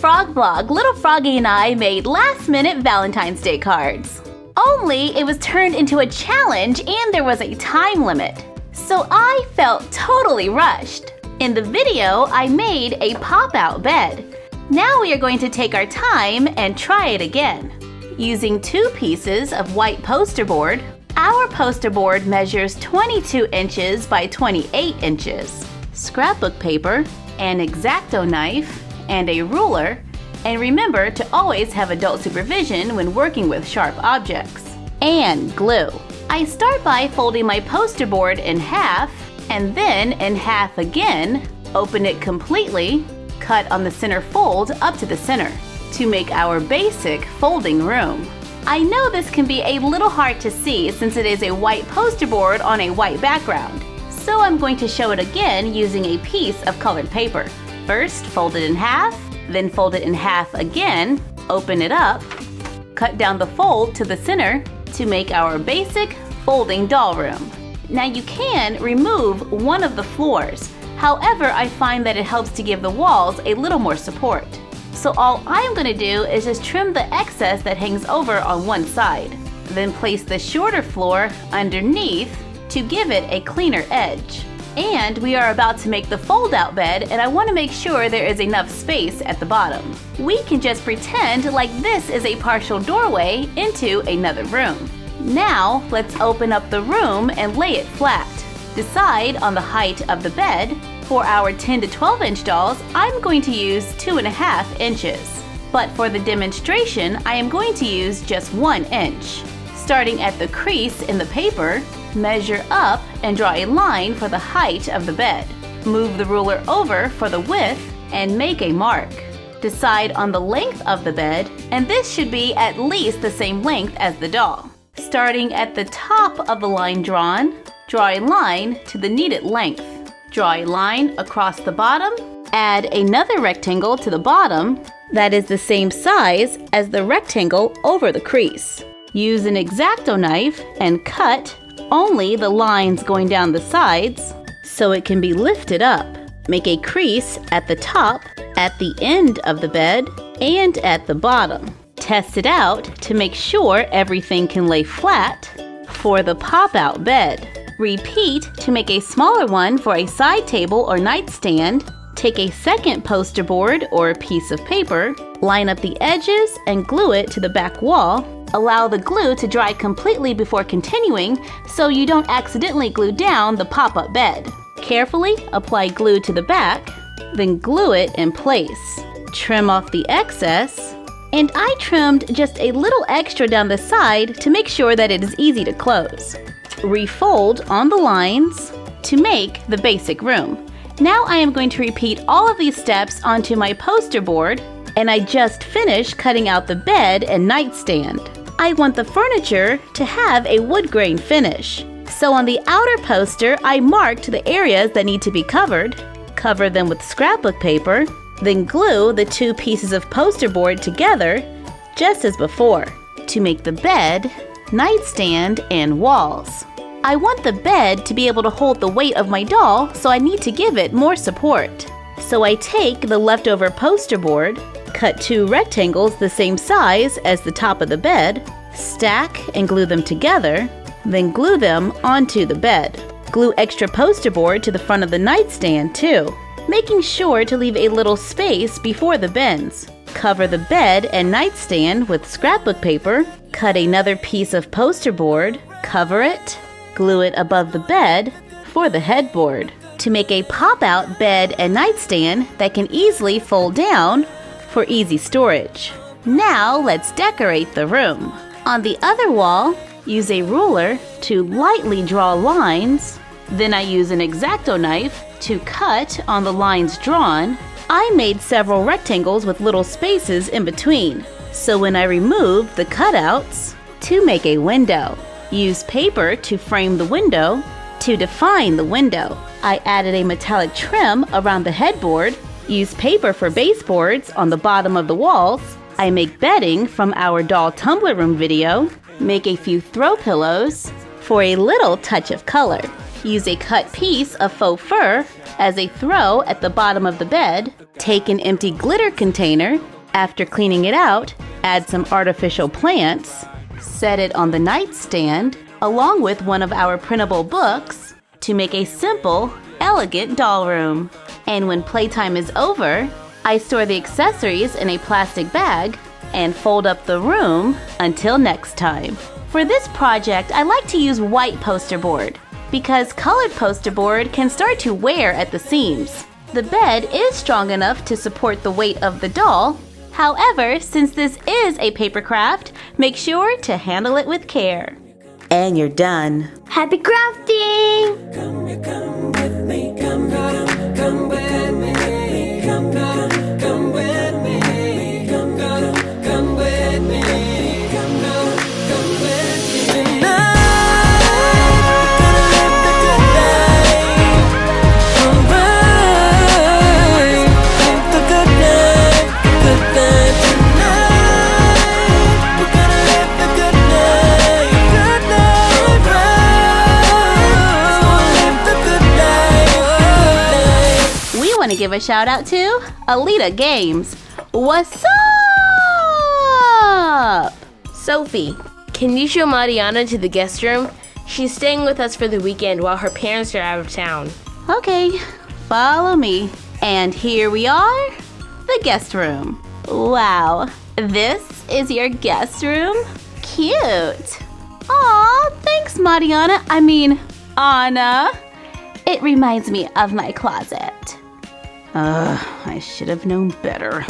Frog Vlog, Little Froggy and I made last-minute Valentine's Day cards. Only it was turned into a challenge and there was a time limit. So I felt totally rushed. In the video, I made a pop-out bed. Now we are going to take our time and try it again. Using 2 pieces of white poster board, our poster board measures 22 inches by 28 inches. Scrapbook paper, an X-Acto knife, and a ruler, and remember to always have adult supervision when working with sharp objects. And glue. I start by folding my poster board in half, and then in half again, open it completely, cut on the center fold up to the center, to make our basic folding room. I know this can be a little hard to see since it is a white poster board on a white background, so I'm going to show it again using a piece of colored paper. First, fold it in half, then fold it in half again, open it up, cut down the fold to the center to make our basic folding doll room. Now you can remove one of the floors. However, I find that it helps to give the walls a little more support. So all I'm going to do is just trim the excess that hangs over on one side. Then place the shorter floor underneath to give it a cleaner edge. And we are about to make the fold-out bed, and I want to make sure there is enough space at the bottom. We can just pretend like this is a partial doorway into another room. Now, let's open up the room and lay it flat. Decide on the height of the bed. For our 10 to 12 inch dolls, I'm going to use 2.5 inches. But for the demonstration, I am going to use just 1 inch. Starting at the crease in the paper, measure up and draw a line for the height of the bed. Move the ruler over for the width and make a mark. Decide on the length of the bed, and this should be at least the same length as the doll. Starting at the top of the line drawn, draw a line to the needed length. Draw a line across the bottom, add another rectangle to the bottom that is the same size as the rectangle over the crease. Use an X-Acto knife and cut only the lines going down the sides so it can be lifted up. Make a crease at the top, at the end of the bed, and at the bottom. Test it out to make sure everything can lay flat for the pop-out bed. Repeat to make a smaller one for a side table or nightstand. Take a second poster board or piece of paper, line up the edges and glue it to the back wall. Allow the glue to dry completely before continuing so you don't accidentally glue down the pop-up bed. Carefully apply glue to the back, then glue it in place. Trim off the excess, and I trimmed just a little extra down the side to make sure that it is easy to close. Refold on the lines to make the basic room. Now I am going to repeat all of these steps onto my poster board, and I just finished cutting out the bed and nightstand. I want the furniture to have a wood grain finish. So on the outer poster, I marked the areas that need to be covered, cover them with scrapbook paper, then glue the 2 pieces of poster board together, just as before, to make the bed, nightstand, and walls. I want the bed to be able to hold the weight of my doll, so I need to give it more support. So I take the leftover poster board, cut 2 rectangles the same size as the top of the bed, stack and glue them together, then glue them onto the bed. Glue extra poster board to the front of the nightstand too, making sure to leave a little space before the bends. Cover the bed and nightstand with scrapbook paper, cut another piece of poster board, cover it, glue it above the bed for the headboard to make a pop-out bed and nightstand that can easily fold down for easy storage. Now let's decorate the room. On the other wall, use a ruler to lightly draw lines. Then I use an X-Acto knife to cut on the lines drawn. I made several rectangles with little spaces in between, so when I remove the cutouts, to make a window. Use paper to frame the window. To define the window, I added a metallic trim around the headboard. Use paper for baseboards on the bottom of the walls. I make bedding from our doll tumbler room video. Make a few throw pillows for a little touch of color. Use a cut piece of faux fur as a throw at the bottom of the bed. Take an empty glitter container After cleaning it out, add some artificial plants, set it on the nightstand along with one of our printable books to make a simple, elegant doll room. And when playtime is over, I store the accessories in a plastic bag and fold up the room until next time. For this project, I like to use white poster board because colored poster board can start to wear at the seams. The bed is strong enough to support the weight of the doll. However, since this is a paper craft, make sure to handle it with care. And you're done. Happy crafting! Come with me, come with me, come with me, come with me, come with me. Tonight, we're gonna live the good life. Alright, live the good life, good life. Tonight, we're gonna live the good life, good life. Alright, so live the good life, good life. We want to give a shout out to Alita Games. What's up? Sophie, can you show Mariana to the guest room? She's staying with us for the weekend while her parents are out of town. Okay, follow me. And here we are, the guest room. Wow, this is your guest room? Cute. Aw, thanks, Mariana. Anna. It reminds me of my closet. I should have known better.